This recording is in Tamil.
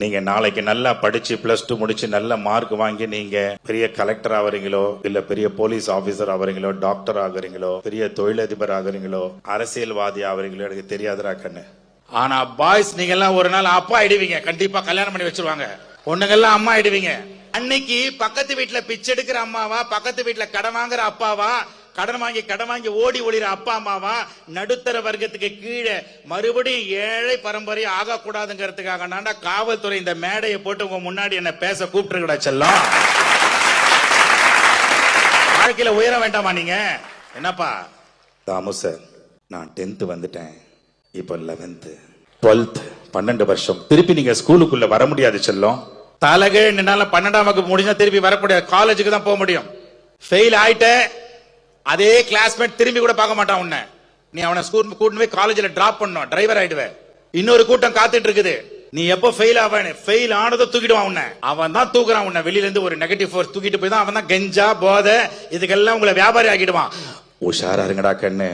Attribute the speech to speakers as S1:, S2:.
S1: நீங்க நாளைக்கு நல்லா படிச்சு +2 முடிச்சு நல்ல மார்க் வாங்கி நீங்க பெரிய கலெக்டர் ஆவறீங்களோ, இல்ல பெரிய போலீஸ் ஆபீசர் ஆவறீங்களோ, டாக்டர் ஆகுறீங்களோ, பெரிய தொழிலதிபர் ஆகுறீங்களோ, அரசியல்வாதி ஆவறீங்களோ எனக்கு தெரியாதுடா கண்ணு. ஆனா பாய்ஸ் நீங்க எல்லாம் ஒரு நாள் அப்பா ஆயிடுவீங்க. கண்டிப்பா கல்யாணம் பண்ணி வச்சிருவாங்க. பொண்ணுங்கெல்லாம் அம்மா ஆயிடுவீங்க. அன்னைக்கு பக்கத்து வீட்டுல பிச்சை எடுக்கிற அம்மாவா, பக்கத்து வீட்டுல கடன் வாங்குற அப்பாவா, கடன் வாங்கி ஓடி ஒளிற அப்பா அம்மாவா, நடுத்தர வர்க்கத்துக்கு கீழே மறுபடியும் ஏழை பரம்பரை ஆகக்கூடாதுங்கிறதுக்காக நான்டா காவல்துறை இந்த மேடையை போட்டு உங்க முன்னாடி என்ன பேச கூப்பிட்டுருக்கடா செல்லம். வாழ்க்கையில உயர வேண்டாமா நீங்க? என்னப்பா தாமு சார், நான் 10th வந்துட்டேன், இப்ப 11th 12th 12 வருஷம் திருப்பி நீங்க ஸ்கூலுக்குள்ள வர முடியாது செல்லம். தலகே என்னால 12ஆம் வகுப்பு முடிஞ்சா திருப்பி வரக்கூடிய காலேஜுக்கு தான் போக முடியும். ஃபெயில் ஆயிட்ட அதே கிளாஸ்மேட் திரும்பி கூட பார்க்க மாட்டான் உன்னை. நீ அவனை ஸ்கூல் கூட்டிட்டு போய் காலேஜ்ல டிராப் பண்ணும், டிரைவர் ஆயிடுவே. இன்னொரு கூட்டம் காத்துட்டு இருக்குது. நீ எப்போ ஃபெயில் ஆவானே, ஃபெயில் ஆனதை தூக்கிடுவான் உன்னை. அவன் தான் தூக்குறான் உன்னை வெளியில இருந்து. ஒரு நெகட்டிவ் ஃபோர்ஸ் தூக்கிட்டு போய் தான் அவன் தான் கெஞ்சா போதை இதுக்கெல்லாம் உங்களை வியாபாரி ஆக்கிடுவான். உஷாரா இருங்கடா கண்ணு.